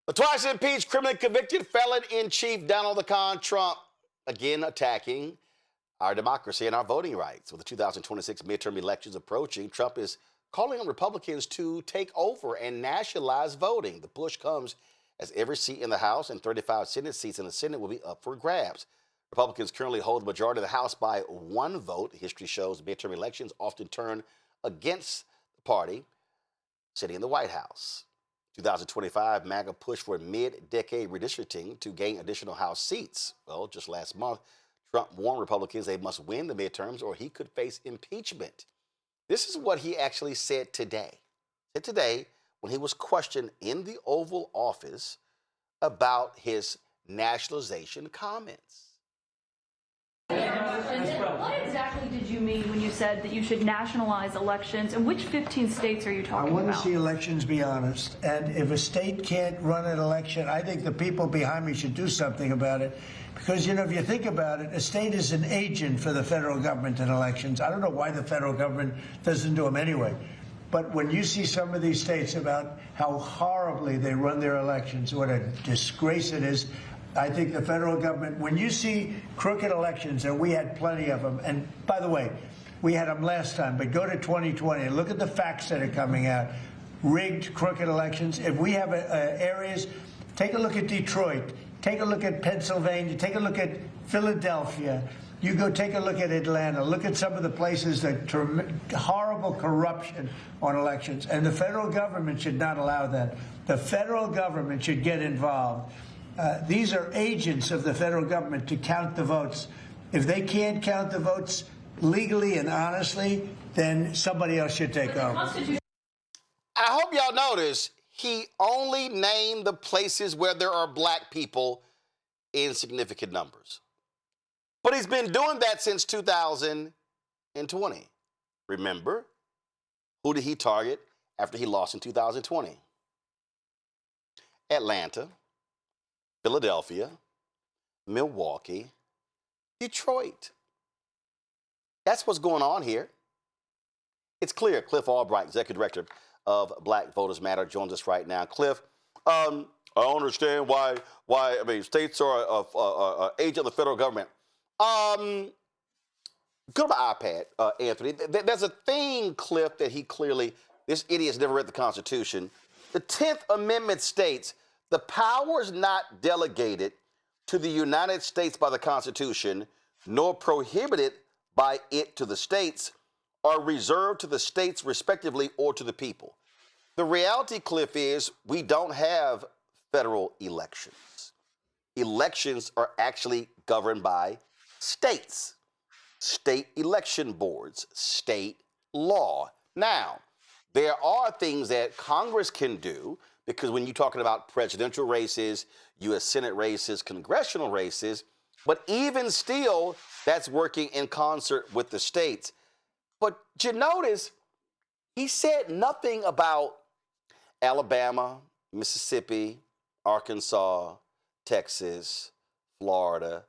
The twice impeached, criminally convicted felon-in-chief Donald Trump again attacking our democracy and our voting rights. With the 2026 midterm elections approaching, Trump is calling on Republicans to take over and nationalize voting. The push comes as every seat in the House and 35 Senate seats in the Senate will be up for grabs. Republicans currently hold the majority of the House by one vote. History shows midterm elections often turn against the party sitting in the White House. 2025, MAGA pushed for mid-decade redistricting to gain additional House seats. Well, just last month, Trump warned Republicans they must win the midterms or he could face impeachment. This is what he actually said today. When he was questioned in the Oval Office about his nationalization comments. And what exactly did you mean when you said that you should nationalize elections? And which 15 states are you talking about? I want to see elections be honest. And if a state can't run an election, I think the people behind me should do something about it. Because, if you think about it, a state is an agent for the federal government in elections. I don't know why the federal government doesn't do them anyway. But when you see some of these states about how horribly they run their elections, what a disgrace it is, I think the federal government, when you see crooked elections, and we had plenty of them, and by the way, we had them last time, but go to 2020 and look at the facts that are coming out. Rigged, crooked elections. If we have areas, take a look at Detroit, take a look at Pennsylvania, take a look at Philadelphia. You go take a look at Atlanta. Look at some of the places that horrible corruption on elections. And the federal government should not allow that. The federal government should get involved. These are agents of the federal government to count the votes. If they can't count the votes legally and honestly, then somebody else should take over. I hope y'all notice he only named the places where there are black people in significant numbers. But he's been doing that since 2020. Remember, who did he target after he lost in 2020? Atlanta, Philadelphia, Milwaukee, Detroit. That's what's going on here. It's clear. Cliff Albright, Executive Director of Black Voters Matter, joins us right now. Cliff, I don't understand why states are an agent of the federal government. Go to my iPad, Anthony. There's a thing, Cliff, that this idiot's never read the Constitution. The 10th Amendment states, the powers not delegated to the United States by the Constitution, nor prohibited by it to the states, are reserved to the states respectively or to the people. The reality, Cliff, is we don't have federal elections. Elections are actually governed by states, state election boards, state law. Now, there are things that Congress can do, because when you're talking about presidential races, U.S. Senate races, congressional races, but even still, that's working in concert with the states. But you notice, he said nothing about Alabama, Mississippi, Arkansas, Texas, Florida,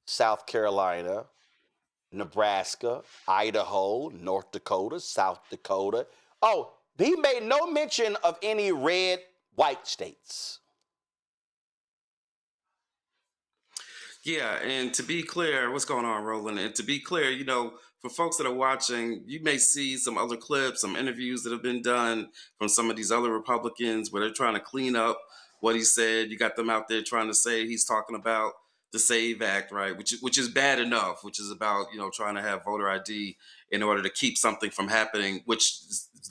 South Carolina, Nebraska, Idaho, North Dakota, South Dakota. Oh, he made no mention of any red white states. Yeah, and to be clear, what's going on, Roland? And to be clear, for folks that are watching, you may see some other clips, some interviews that have been done from some of these other Republicans where they're trying to clean up what he said. You got them out there trying to say he's talking about the SAVE Act, right? Which is bad enough, which is about, trying to have voter ID in order to keep something from happening, which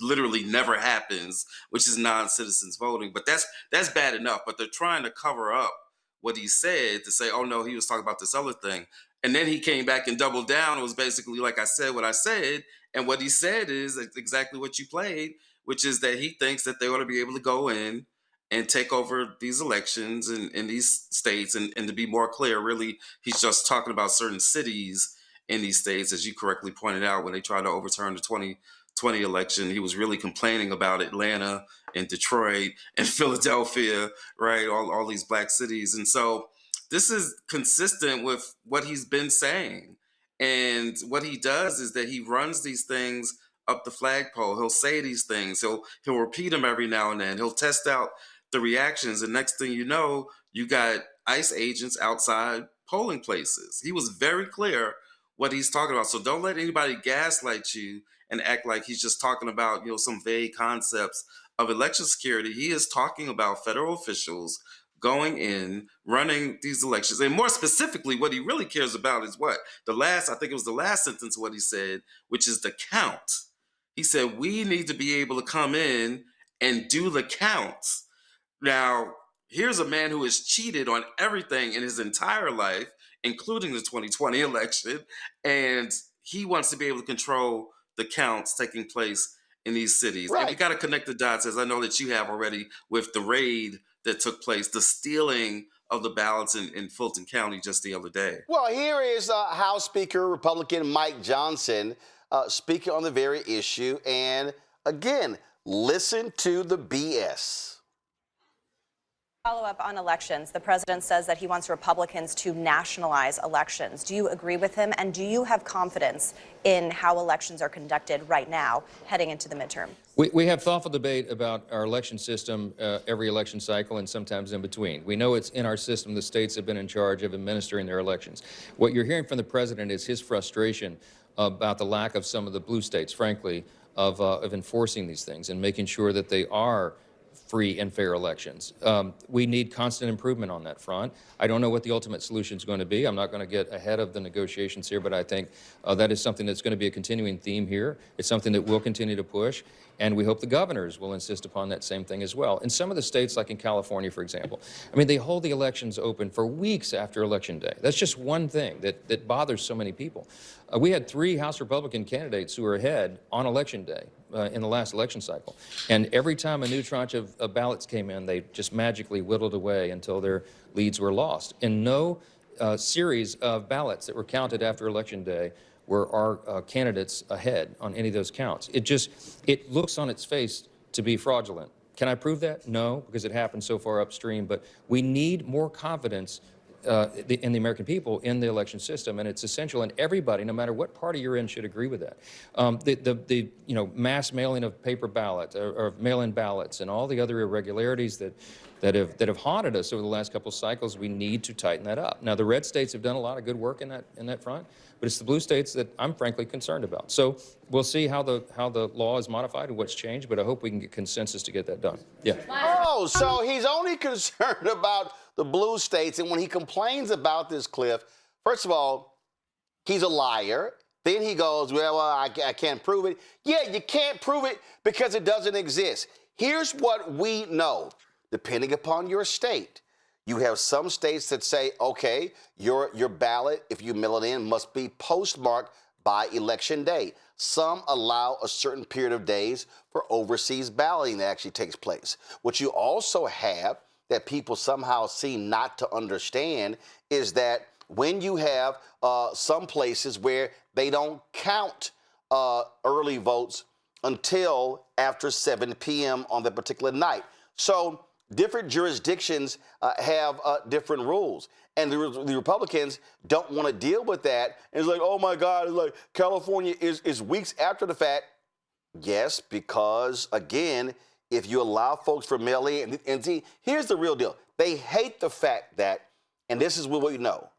literally never happens, which is non-citizens voting. But that's bad enough. But they're trying to cover up what he said to say, oh no, he was talking about this other thing. And then he came back and doubled down. It was basically like I said what I said. And what he said is exactly what you played, which is that he thinks that they ought to be able to go in and take over these elections in these states. And to be more clear, really, he's just talking about certain cities in these states, as you correctly pointed out, when they tried to overturn the 2020 election. He was really complaining about Atlanta and Detroit and Philadelphia, right? All these black cities. And so this is consistent with what he's been saying. And what he does is that he runs these things up the flagpole. He'll say these things. He'll repeat them every now and then. He'll test out the reactions. And next thing you know, you got ICE agents outside polling places. He was very clear what he's talking about. So don't let anybody gaslight you and act like he's just talking about, some vague concepts of election security. He is talking about federal officials going in, running these elections. And more specifically, what he really cares about is what? I think it was the last sentence of what he said, which is the count. He said, we need to be able to come in and do the counts. Now, here's a man who has cheated on everything in his entire life, including the 2020 election, and he wants to be able to control the counts taking place in these cities. Right. And we got to connect the dots, as I know that you have already, with the raid that took place, the stealing of the ballots in Fulton County just the other day. Well, here is House Speaker Republican Mike Johnson speaking on the very issue. And again, listen to the BS. Follow up on elections. The president says that he wants Republicans to nationalize elections. Do you agree with him? And do you have confidence in how elections are conducted right now, heading into the midterm? We have thoughtful debate about our election system every election cycle and sometimes in between. We know it's in our system. The states have been in charge of administering their elections. What you're hearing from the president is his frustration about the lack of some of the blue states, frankly, of enforcing these things and making sure that they are free and fair elections. We need constant improvement on that front. I don't know what the ultimate solution is going to be. I'm not going to get ahead of the negotiations here, but I think that is something that's going to be a continuing theme here. It's something that we'll continue to push, and we hope the governors will insist upon that same thing as well. In some of the states, like in California, for example, I mean, they hold the elections open for weeks after Election Day. That's just one thing that bothers so many people. We had 3 House Republican candidates who were ahead on Election Day in the last election cycle. And every time a new tranche of ballots came in, they just magically whittled away until their leads were lost. In no series of ballots that were counted after Election Day were our candidates ahead on any of those counts. It looks on its face to be fraudulent. Can I prove that? No, because it happened so far upstream. But we need more confidence in the American people in the election system, and it's essential. And everybody, no matter what party you're in, should agree with that. The mass mailing of paper ballots or mail-in ballots and all the other irregularities that have haunted us over the last couple of cycles, we need to tighten that up. Now, the red states have done a lot of good work in that front, but it's the blue states that I'm frankly concerned about. So we'll see how the law is modified and what's changed, but I hope we can get consensus to get that done. Yeah. Oh, so he's only concerned about the blue states, and when he complains about this, Cliff, first of all, he's a liar. Then he goes, well, I can't prove it. Yeah, you can't prove it because it doesn't exist. Here's what we know. Depending upon your state, you have some states that say, okay, your ballot, if you mail it in, must be postmarked by Election Day. Some allow a certain period of days for overseas balloting that actually takes place. What you also have that people somehow seem not to understand is that when you have some places where they don't count early votes until after 7 p.m. on that particular night. So different jurisdictions have different rules. And the Republicans don't want to deal with that. And it's like, oh, my God, it's like California is weeks after the fact. Yes, because, again, if you allow folks for mail-in, and see, here's the real deal. They hate the fact that, and this is what we know,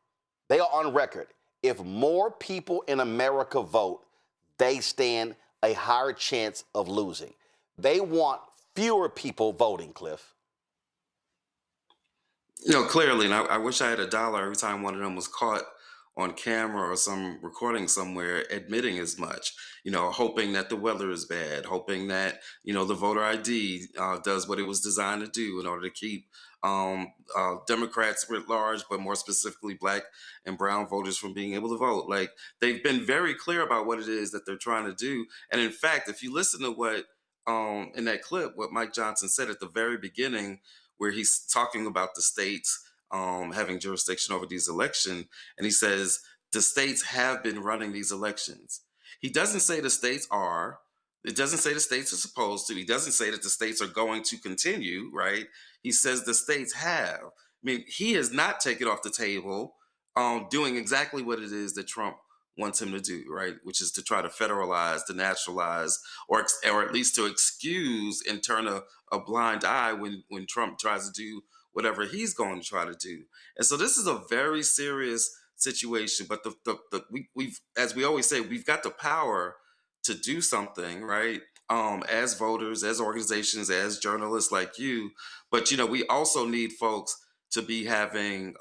they are on record. If more people in America vote, they stand a higher chance of losing. They want fewer people voting, Cliff. Clearly, and I wish I had $1 every time one of them was caught on camera or some recording somewhere admitting as much, hoping that the weather is bad, hoping that, the voter ID does what it was designed to do in order to keep Democrats writ large, but more specifically Black and brown voters from being able to vote. Like, they've been very clear about what it is that they're trying to do. And in fact, if you listen to what in that clip, what Mike Johnson said at the very beginning, where he's talking about the states having jurisdiction over these elections, and he says the states have been running these elections. He doesn't say the states are. It doesn't say the states are supposed to. He doesn't say that the states are going to continue, right? He says the states have. I mean, he has not taken off the table doing exactly what it is that Trump wants him to do, right? Which is to try to federalize, to nationalize, or at least to excuse and turn a blind eye when Trump tries to do whatever he's going to try to do. And so this is a very serious situation. But we've, as we always say, we've got the power to do something, right? As voters, as organizations, as journalists like you. But we also need folks to be having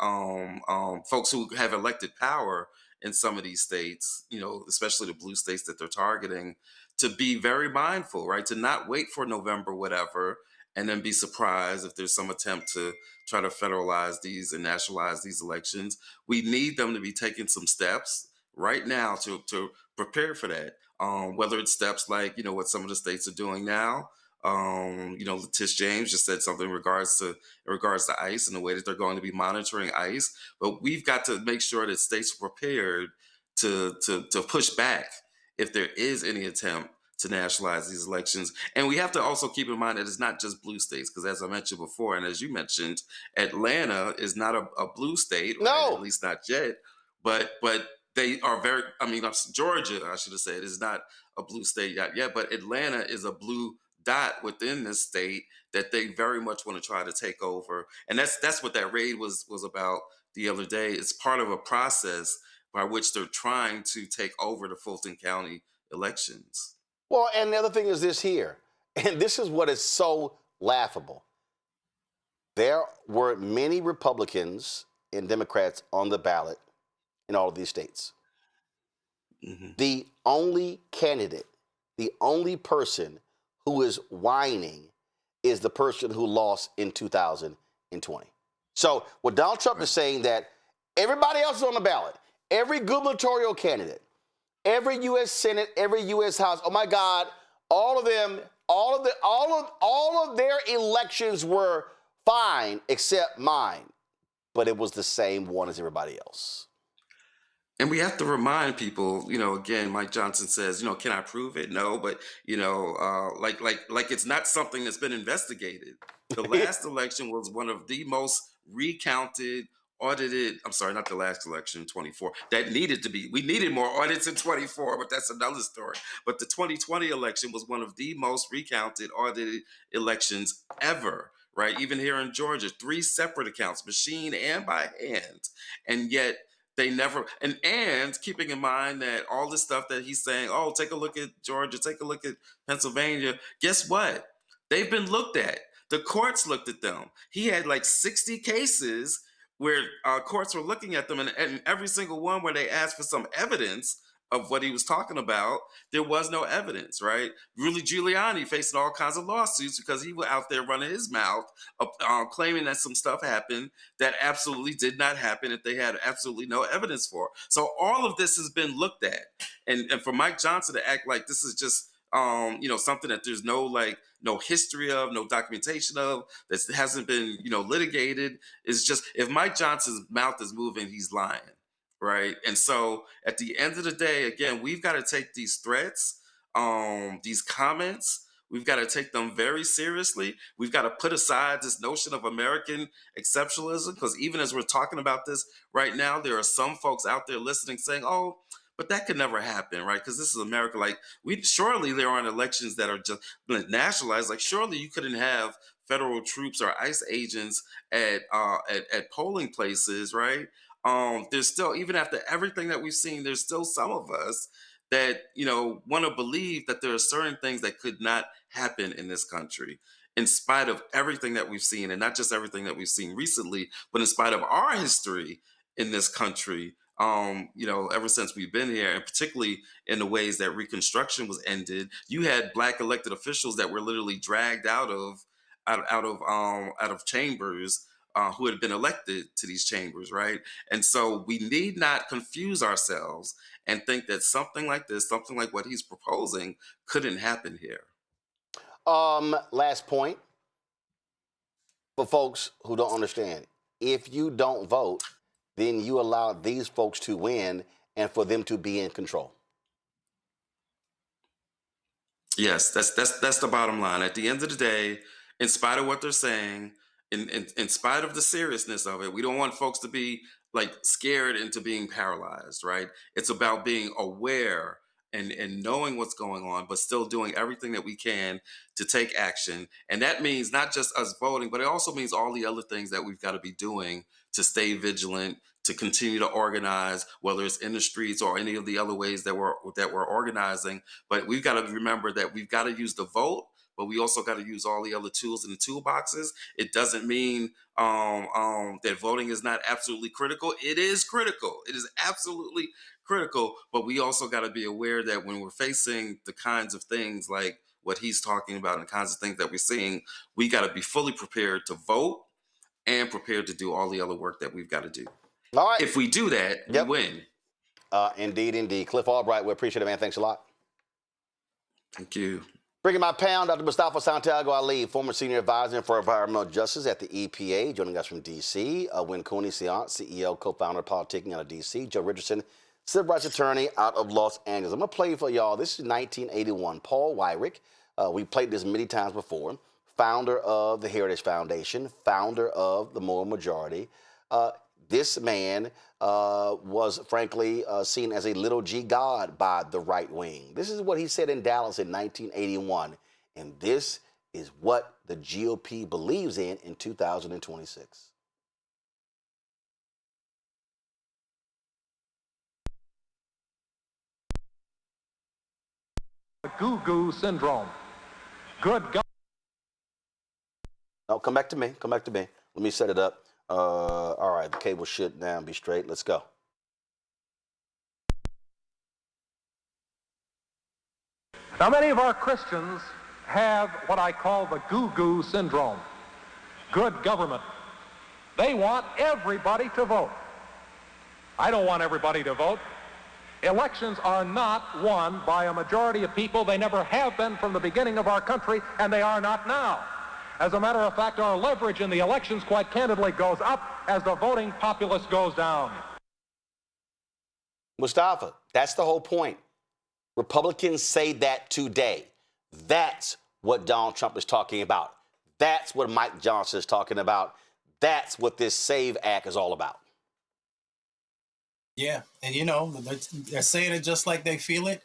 folks who have elected power in some of these states, especially the blue states that they're targeting, to be very mindful, right? To not wait for November, whatever, and then be surprised if there's some attempt to try to federalize these and nationalize these elections. We need them to be taking some steps right now to prepare for that. Whether it's steps like, what some of the states are doing now. Tish James just said something in regards to ICE and the way that they're going to be monitoring ICE. But we've got to make sure that states are prepared to push back if there is any attempt to nationalize these elections. And we have to also keep in mind that it's not just blue states, because as I mentioned before, and as you mentioned, Atlanta is not a blue state, No. right? At least not yet. But they are very, Georgia, I should have said, is not a blue state yet, but Atlanta is a blue dot within this state that they very much want to try to take over. And that's what that raid was about the other day. It's part of a process by which they're trying to take over the Fulton County elections. Well, and the other thing is this here, and this is what is so laughable. There were many Republicans and Democrats on the ballot in all of these states. Mm-hmm. The only candidate, the only person who is whining is the person who lost in 2020. So what Donald Trump is saying, that everybody else is on the ballot, every gubernatorial candidate, every U.S. Senate, every U.S. House, oh my God, all of them, all of their elections were fine except mine, but it was the same one as everybody else. And we have to remind people, again, Mike Johnson says, can I prove it? No, but like it's not something that's been investigated. The last election was one of the most recounted, audited. I'm sorry, not the last election, 24. That needed to be. We needed more audits in 24, but that's another story. But the 2020 election was one of the most recounted, audited elections ever. Right, even here in Georgia, 3 separate accounts, machine and by hand, and yet they never, and keeping in mind that all this stuff that he's saying, oh, take a look at Georgia, take a look at Pennsylvania. Guess what? They've been looked at. The courts looked at them. He had like 60 cases where courts were looking at them, and every single one where they asked for some evidence of what he was talking about, there was no evidence, right? Rudy Giuliani facing all kinds of lawsuits because he was out there running his mouth, claiming that some stuff happened that absolutely did not happen, that they had absolutely no evidence for. So all of this has been looked at. And for Mike Johnson to act like this is just, something that there's no history of, no documentation of, that hasn't been, litigated, is just, if Mike Johnson's mouth is moving, he's lying. Right. And so at the end of the day, again, we've got to take these threats, these comments, we've got to take them very seriously. We've got to put aside this notion of American exceptionalism, because even as we're talking about this right now, there are some folks out there listening saying, oh, but that could never happen, right? Because this is America. Like, surely there aren't elections that are just nationalized. Like, surely you couldn't have federal troops or ICE agents at polling places, right? There's still, even after everything that we've seen, there's still some of us that, want to believe that there are certain things that could not happen in this country, in spite of everything that we've seen, and not just everything that we've seen recently, but in spite of our history in this country, ever since we've been here, and particularly in the ways that Reconstruction was ended. You had Black elected officials that were literally dragged out of chambers, who had been elected to these chambers, right? And so we need not confuse ourselves and think that something like this, something like what he's proposing, couldn't happen here. Last point for folks who don't understand. If you don't vote, then you allow these folks to win and for them to be in control. Yes, that's the bottom line. At the end of the day, in spite of what they're saying, in spite of the seriousness of it, we don't want folks to be like scared into being paralyzed, right? It's about being aware and knowing what's going on, but still doing everything that we can to take action. And that means not just us voting, but it also means all the other things that we've got to be doing to stay vigilant, to continue to organize, whether it's in the streets or any of the other ways that we're organizing. But we've got to remember that we've got to use the vote, but we also got to use all the other tools in the toolboxes. It doesn't mean that voting is not absolutely critical. It is critical. It is absolutely critical. But we also got to be aware that when we're facing the kinds of things like what he's talking about and the kinds of things that we're seeing, we got to be fully prepared to vote and prepared to do all the other work that we've got to do. All right. If we do that, Yep. we win. Indeed, indeed. Cliff Albright, we appreciate it, man. Thanks a lot. Thank you. Bringing my pound, Dr. Mustafa Santiago Ali, former senior advisor for environmental justice at the EPA, joining us from D.C. Win Cooney, CEO, co-founder of Politicking out of D.C. Joe Richardson, civil rights attorney out of Los Angeles. I'm going to play for y'all. This is 1981. Paul Weyrich, we played this many times before, founder of the Heritage Foundation, founder of the Moral Majority. This man was frankly seen as a little g god by the right wing. This is what he said in Dallas in 1981. And this is what the GOP believes in 2026. The goo-goo syndrome. Good God. No, come back to me. Come back to me. Let me set it up. All right, the cable should now be straight. Let's go. Now, many of our Christians have what I call the goo-goo syndrome. Good government. They want everybody to vote. I don't want everybody to vote. Elections are not won by a majority of people. They never have been from the beginning of our country, and they are not now. As a matter of fact, our leverage in the elections, quite candidly, goes up as the voting populace goes down. Mustafa, that's the whole point. Republicans say that today. That's what Donald Trump is talking about. That's what Mike Johnson is talking about. That's what this SAVE Act is all about. Yeah, and you know, they're saying it just like they feel it,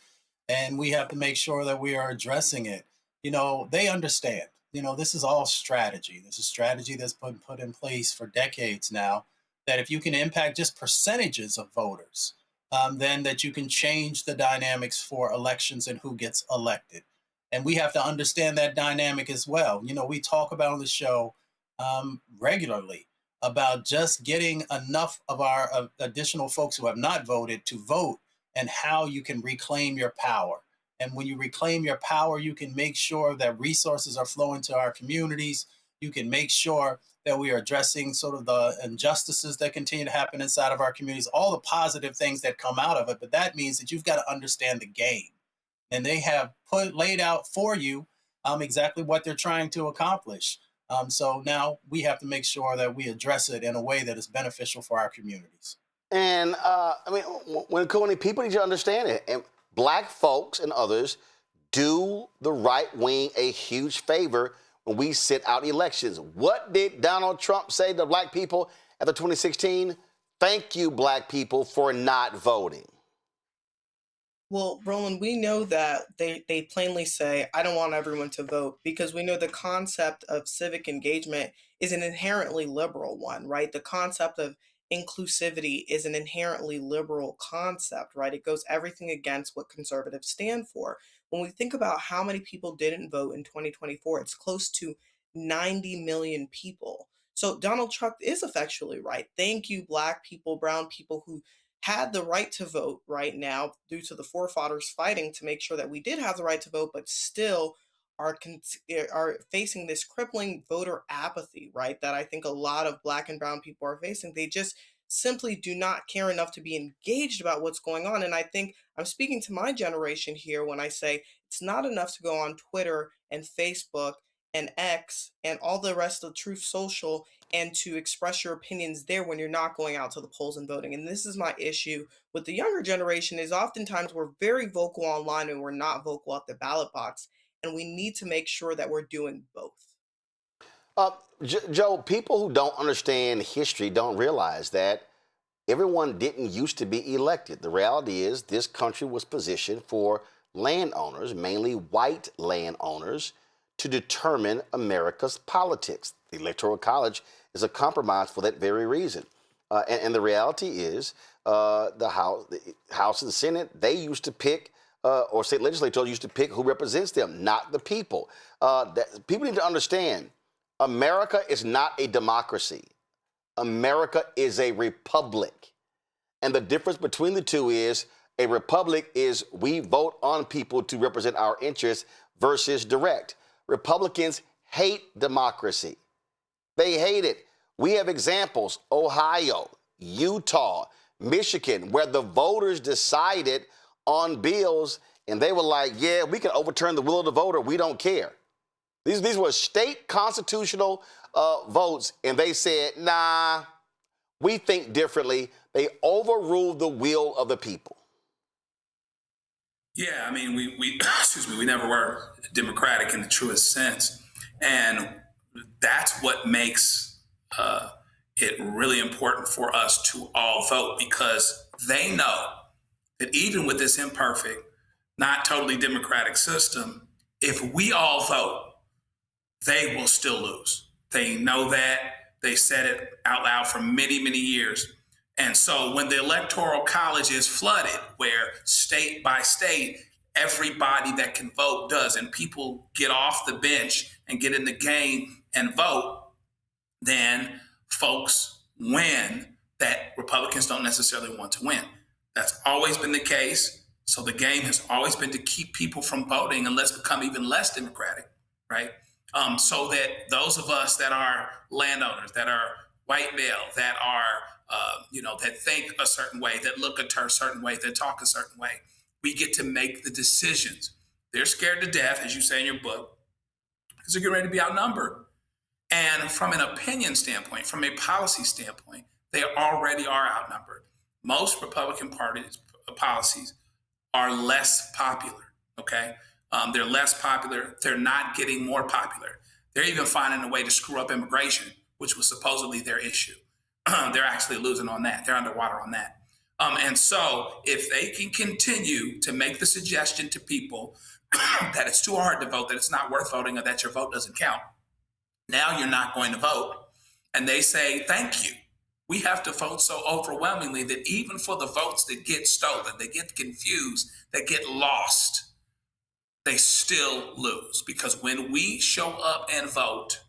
and we have to make sure that we are addressing it. You know, they understand. You know, this is all strategy. This is strategy that's been put in place for decades now, that if you can impact just percentages of voters, then that you can change the dynamics for elections and who gets elected. And we have to understand that dynamic as well. You know, we talk about on the show regularly about just getting enough of our additional folks who have not voted to vote and how you can reclaim your power. And when you reclaim your power, you can make sure that resources are flowing to our communities. You can make sure that we are addressing sort of the injustices that continue to happen inside of our communities, all the positive things that come out of it. But that means that you've got to understand the game. And they have laid out for you exactly what they're trying to accomplish. So now we have to make sure that we address it in a way that is beneficial for our communities. And I mean, when people need to understand it, and black folks and others do the right wing a huge favor when we sit out elections. What did Donald Trump say to black people after 2016? Thank you, black people, for not voting. Well, Roland, we know that they plainly say, I don't want everyone to vote, because we know the concept of civic engagement is an inherently liberal one, right? The concept of inclusivity is an inherently liberal concept, right? It goes everything against what conservatives stand for. When we think about how many people didn't vote in 2024, it's close to 90 million people. So Donald Trump is effectually right. Thank you, Black people, brown people who had the right to vote right now due to the forefathers fighting to make sure that we did have the right to vote, but still are facing this crippling voter apathy, right? That I think a lot of Black and brown people are facing. They just simply do not care enough to be engaged about what's going on. And I think I'm speaking to my generation here when I say it's not enough to go on Twitter and Facebook and X and all the rest of Truth Social and to express your opinions there when you're not going out to the polls and voting. And this is my issue with the younger generation, is oftentimes we're very vocal online and we're not vocal at the ballot box. And we need to make sure that we're doing both. Joe, people who don't understand history don't realize that everyone didn't used to be elected. The reality is this country was positioned for landowners, mainly white landowners, to determine America's politics. The Electoral College is a compromise for that very reason. And the reality is the House and the Senate, they used to pick, or state legislators used to pick who represents them, not the people. People need to understand, America is not a democracy. America is a republic. And the difference between the two is a republic is we vote on people to represent our interests versus direct. Republicans hate democracy. They hate it. We have examples, Ohio, Utah, Michigan, where the voters decided on bills and they were like, yeah, we can overturn the will of the voter. We don't care. These were state constitutional votes, and they said, nah, we think differently. They overruled the will of the people. Yeah, I mean, we excuse me, we never were democratic in the truest sense. And that's what makes it really important for us to all vote, because they know that even with this imperfect, not totally democratic system, if we all vote, they will still lose. They know that. They said it out loud for many, many years. And so when the Electoral College is flooded, where state by state, everybody that can vote does, and people get off the bench and get in the game and vote, then folks win that Republicans don't necessarily want to win. That's always been the case. So the game has always been to keep people from voting and let's become even less democratic, right? So that those of us that are landowners, that are white male, that are, that think a certain way, that look a certain way, that talk a certain way, we get to make the decisions. They're scared to death, as you say in your book, because they're getting ready to be outnumbered. And from an opinion standpoint, from a policy standpoint, they already are outnumbered. Most Republican Party's policies are less popular, okay? They're less popular. They're not getting more popular. They're even finding a way to screw up immigration, which was supposedly their issue. They're actually losing on that. They're underwater on that. And so if they can continue to make the suggestion to people that it's too hard to vote, that it's not worth voting, or that your vote doesn't count, now you're not going to vote. And they say, thank you. We have to vote so overwhelmingly that even for the votes that get stolen, that get confused, that get lost, they still lose. Because when we show up and vote,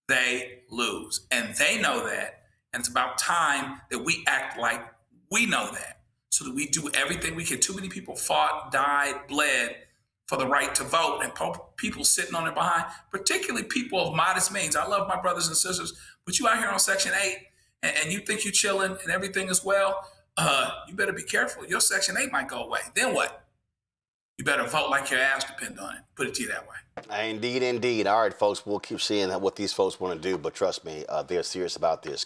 they lose. And they know that. And it's about time that we act like we know that, so that we do everything we can. Too many people fought, died, bled for the right to vote, and people sitting on their behind, particularly people of modest means. I love my brothers and sisters, but you out here on Section 8 and you think you're chilling and everything is well, you better be careful. Your Section 8 might go away. Then what? You better vote like your ass depends on it. Put it to you that way. Indeed, indeed. All right, folks, we'll keep seeing what these folks want to do, but trust me, they're serious about this.